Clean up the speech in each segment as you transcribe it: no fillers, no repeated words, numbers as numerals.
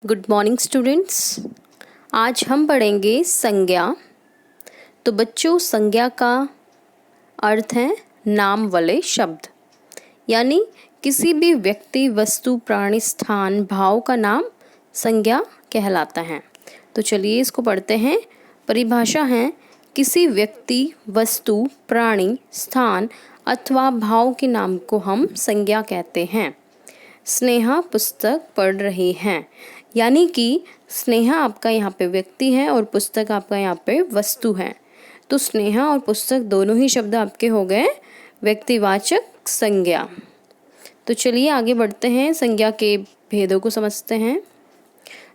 Good morning students. आज हम पढ़ेंगे संज्ञा। तो बच्चों, संज्ञा का अर्थ है नाम वाले शब्द, यानी किसी भी व्यक्ति, वस्तु, प्राणी, स्थान, भाव का नाम संज्ञा कहलाता है। तो चलिए इसको पढ़ते हैं। परिभाषा है किसी व्यक्ति, वस्तु, प्राणी, स्थान अथवा भाव के नाम को हम संज्ञा कहते हैं। स्नेहा पुस्तक पढ़ रही हैं, यानी कि स्नेहा आपका यहाँ पे व्यक्ति है और पुस्तक आपका यहाँ पे वस्तु है। तो स्नेहा और पुस्तक दोनों ही शब्द आपके हो गए व्यक्तिवाचक संज्ञा। तो चलिए आगे बढ़ते हैं, संज्ञा के भेदों को समझते हैं।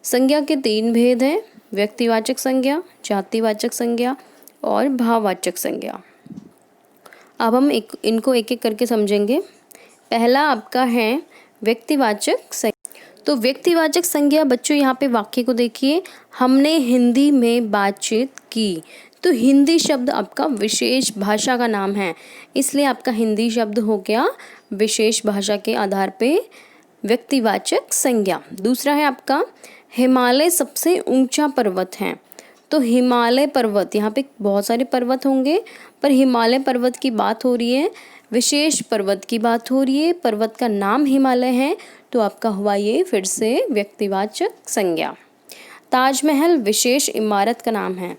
संज्ञा के 3 भेद हैं: व्यक्तिवाचक संज्ञा, जातिवाचक संज्ञा और भाववाचक संज्ञा। अब हम इनको एक एक करके समझेंगे। पहला आपका है व्यक्तिवाचक संज्ञा। तो व्यक्तिवाचक संज्ञा बच्चों, यहाँ पे वाक्य को देखिए, हमने हिंदी में बातचीत की। तो हिंदी शब्द आपका विशेष भाषा का नाम है, इसलिए आपका हिंदी शब्द हो गया विशेष भाषा के आधार पे व्यक्तिवाचक संज्ञा। दूसरा है आपका हिमालय सबसे ऊंचा पर्वत है। तो हिमालय पर्वत, यहाँ पे बहुत सारे पर्वत होंगे पर हिमालय पर्वत की बात हो रही है, विशेष पर्वत की बात हो रही है, पर्वत का नाम हिमालय है, तो आपका हुआ ये फिर से व्यक्तिवाचक संज्ञा। ताजमहल विशेष इमारत का नाम है।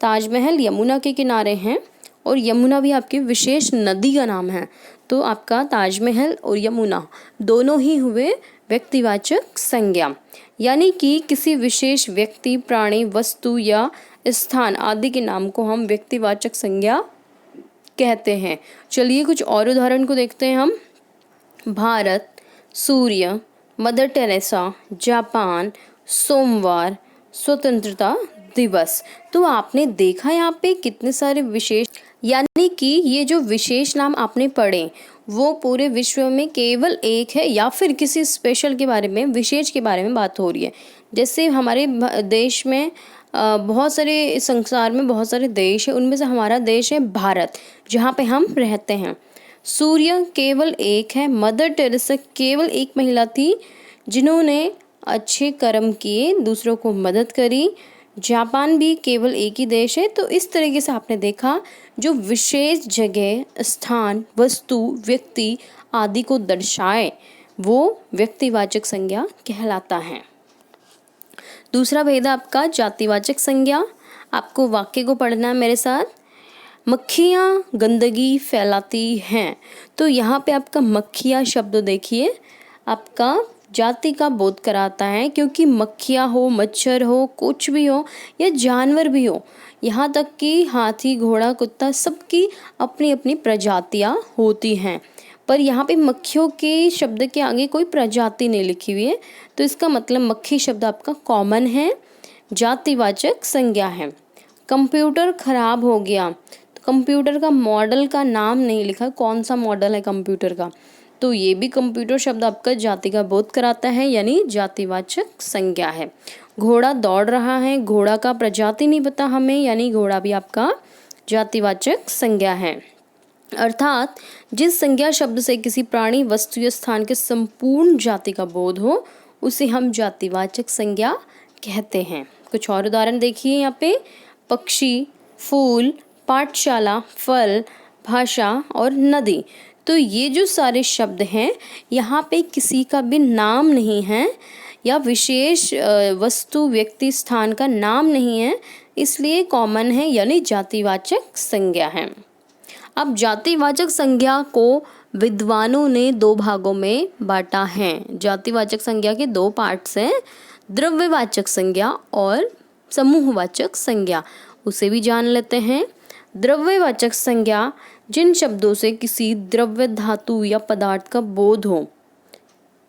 ताजमहल यमुना के किनारे हैं और यमुना भी आपकी विशेष नदी का नाम है। तो आपका ताजमहल और यमुना दोनों ही हुए व्यक्तिवाचक संज्ञा, यानी कि किसी विशेष व्यक्ति, प्राणी, वस्तु या स्थान आदि के नाम को हम व्यक्तिवाचक संज्ञा कहते हैं। चलिए कुछ और उदाहरण को देखते हैं हम। भारत, सूर्य, मदर टेरेसा, जापान, सोमवार, स्वतंत्रता दिवस। तो आपने देखा यहाँ पे कितने सारे विशेष, यानी कि ये जो विशेष नाम आपने पढ़े वो पूरे विश्व में केवल एक है या फिर किसी स्पेशल के बारे में, विशेष के बारे में बात हो रही है। जैसे हमारे देश में बहुत सारे, संसार में बहुत सारे देश है, उनमें से हमारा देश है भारत, जहाँ पे हम रहते हैं। सूर्य केवल एक है। मदर टेरेसा केवल एक महिला थी जिन्होंने अच्छे कर्म किए, दूसरों को मदद करी। जापान भी केवल एक ही देश है। तो इस तरीके से आपने देखा जो विशेष जगह, स्थान, वस्तु, व्यक्ति आदि को दर्शाए वो व्यक्तिवाचक संज्ञा कहलाता है। दूसरा भेद आपका जातिवाचक संज्ञा। आपको वाक्य को पढ़ना है मेरे साथ। मक्खियाँ गंदगी फैलाती हैं। तो यहाँ पे आपका मक्खियाँ शब्द देखिए, आपका जाति का बोध कराता है, क्योंकि मक्खियाँ हो, मच्छर हो, कुछ भी हो या जानवर भी हो, यहाँ तक कि हाथी, घोड़ा, कुत्ता, सबकी अपनी अपनी प्रजातियाँ होती हैं, पर यहाँ पे मक्खियों के शब्द के आगे कोई प्रजाति नहीं लिखी हुई है। तो इसका मतलब मक्खी शब्द आपका कॉमन है, जातिवाचक संज्ञा है। कंप्यूटर खराब हो गया। तो कंप्यूटर का मॉडल का नाम नहीं लिखा, कौन सा मॉडल है कंप्यूटर का, तो ये भी कंप्यूटर शब्द आपका जाति का बोध कराता है, यानी जातिवाचक संज्ञा है। घोड़ा दौड़ रहा है, घोड़ा का प्रजाति नहीं पता हमें, यानी घोड़ा भी आपका जातिवाचक संज्ञा है। अर्थात जिस संज्ञा शब्द से किसी प्राणी, वस्तु या स्थान के संपूर्ण जाति का बोध हो उसे हम जातिवाचक संज्ञा कहते हैं। कुछ और उदाहरण देखिए यहाँ पे। पक्षी, फूल, पाठशाला, फल, भाषा और नदी। तो ये जो सारे शब्द हैं, यहाँ पे किसी का भी नाम नहीं है या विशेष वस्तु, व्यक्ति, स्थान का नाम नहीं है, इसलिए कॉमन है, यानी जातिवाचक संज्ञा है। अब जातिवाचक संज्ञा को विद्वानों ने 2 भागों में बांटा है। जातिवाचक संज्ञा के 2 पार्ट्स हैं, द्रव्यवाचक संज्ञा और समूहवाचक संज्ञा। उसे भी जान लेते हैं। द्रव्यवाचक संज्ञा जिन शब्दों से किसी द्रव्य, धातु या पदार्थ का बोध हो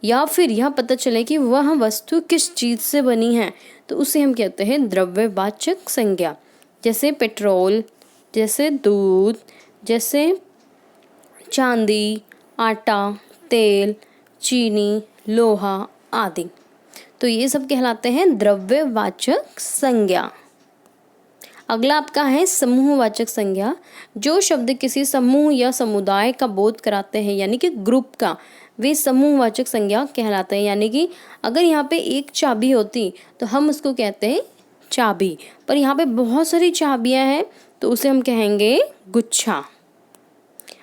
या फिर यह पता चले कि वह वस्तु किस चीज़ से बनी है, तो उसे हम कहते हैं द्रव्यवाचक संज्ञा। जैसे पेट्रोल, जैसे दूध, जैसे चांदी, आटा, तेल, चीनी, लोहा आदि। तो ये सब कहलाते हैं द्रव्यवाचक संज्ञा। अगला आपका है समूहवाचक संज्ञा। जो शब्द किसी समूह या समुदाय का बोध कराते हैं, यानी कि ग्रुप का, वे समूहवाचक संज्ञा कहलाते हैं। यानी कि अगर यहाँ पे एक चाबी होती तो हम उसको कहते हैं चाबी, पर यहाँ पे बहुत सारी चाबियाँ हैं तो उसे हम कहेंगे गुच्छा।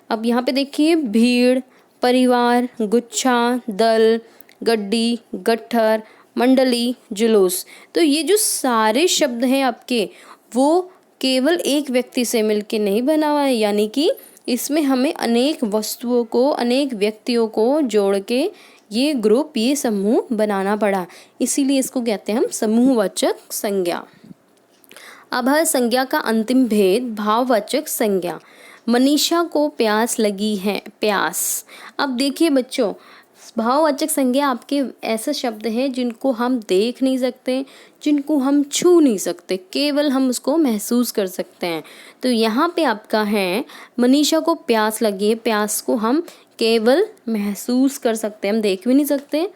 अब यहाँ पे देखिए भीड़, परिवार, गुच्छा, दल, गड्डी, गट्ठर, मंडली, जुलूस। तो ये जो सारे शब्द हैं आपके, वो केवल एक व्यक्ति से मिलके नहीं बना हुआ है, यानी कि इसमें हमें अनेक वस्तुओं को, अनेक व्यक्तियों को जोड़ के ये ग्रुप, ये समूह बनाना पड़ा, इसीलिए इसको कहते हैं हम समूहवाचक संज्ञा। अब है संज्ञा का अंतिम भेद, भाववाचक संज्ञा। मनीषा को प्यास लगी है, प्यास। अब देखिए बच्चों, भाववाचक संज्ञा आपके ऐसे शब्द हैं जिनको हम देख नहीं सकते, जिनको हम छू नहीं सकते, केवल हम उसको महसूस कर सकते हैं। तो यहाँ पे आपका है मनीषा को प्यास लगी है, प्यास को हम केवल महसूस कर सकते हैं, हम देख भी नहीं सकते।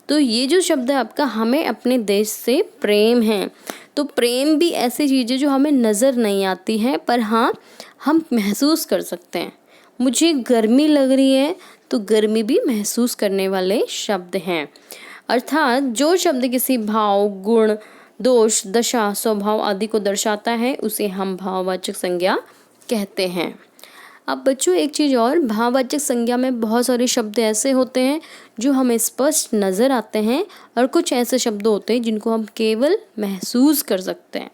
तो ये जो शब्द है आपका, हमें अपने देश से प्रेम है। तो प्रेम भी ऐसी चीज़ है जो हमें नज़र नहीं आती है, पर हाँ हम महसूस कर सकते हैं। मुझे गर्मी लग रही है, तो गर्मी भी महसूस करने वाले शब्द हैं। अर्थात जो शब्द किसी भाव, गुण, दोष, दशा, स्वभाव आदि को दर्शाता है उसे हम भाववाचक संज्ञा कहते हैं। अब बच्चों एक चीज़ और, भाववाचक संज्ञा में बहुत सारे शब्द ऐसे होते हैं जो हमें स्पष्ट नज़र आते हैं और कुछ ऐसे शब्द होते हैं जिनको हम केवल महसूस कर सकते हैं।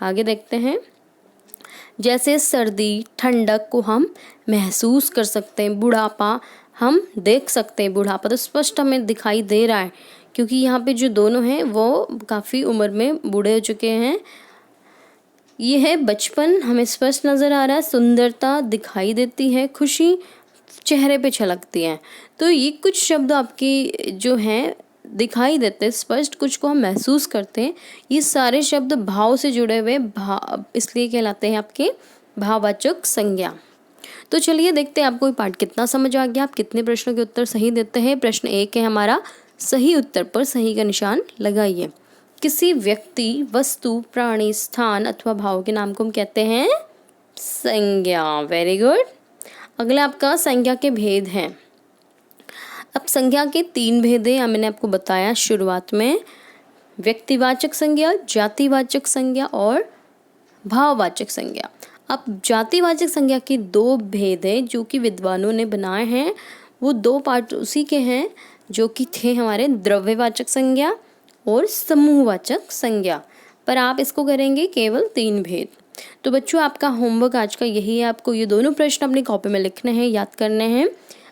आगे देखते हैं। जैसे सर्दी, ठंडक को हम महसूस कर सकते हैं, बुढ़ापा हम देख सकते हैं, बुढ़ापा तो स्पष्ट हमें दिखाई दे रहा है क्योंकि यहाँ पे जो दोनों हैं वो काफ़ी उम्र में बूढ़े हो चुके हैं। ये है बचपन, हमें स्पष्ट नज़र आ रहा है, सुंदरता दिखाई देती है, खुशी चेहरे पे छलकती है। तो ये कुछ शब्द आपकी जो हैं दिखाई देते हैं स्पष्ट, कुछ को हम महसूस करते हैं। ये सारे शब्द भाव से जुड़े हुए इसलिए कहलाते हैं आपके भाववाचक संज्ञा। तो चलिए देखते हैं आपको ये पाठ कितना समझ आ गया, आप कितने प्रश्नों के उत्तर सही देते हैं। प्रश्न 1 है हमारा, सही उत्तर पर सही का निशान लगाइए। किसी व्यक्ति, वस्तु, प्राणी, स्थान अथवा भाव के नाम को हम कहते हैं संज्ञा। Very good. अगला आपका संज्ञा के भेद हैं। अब संज्ञा के 3 भेद हैं, मैंने आपको बताया शुरुआत में, व्यक्तिवाचक संज्ञा, जातिवाचक संज्ञा और भाववाचक संज्ञा। अब जातिवाचक संज्ञा के 2 भेद हैं जो कि विद्वानों ने बनाए हैं। वो 2 पार्ट उसी के हैं जो कि थे हमारे द्रव्यवाचक संज्ञा और समूहवाचक संज्ञा, पर आप इसको करेंगे केवल 3 भेद। तो बच्चों आपका होमवर्क आज का यही है, आपको ये दोनों प्रश्न अपनी कॉपी में लिखने हैं, याद करने हैं।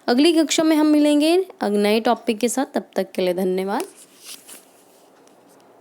अगली कक्षा में हम मिलेंगे नए टॉपिक के साथ, तब तक के लिए धन्यवाद।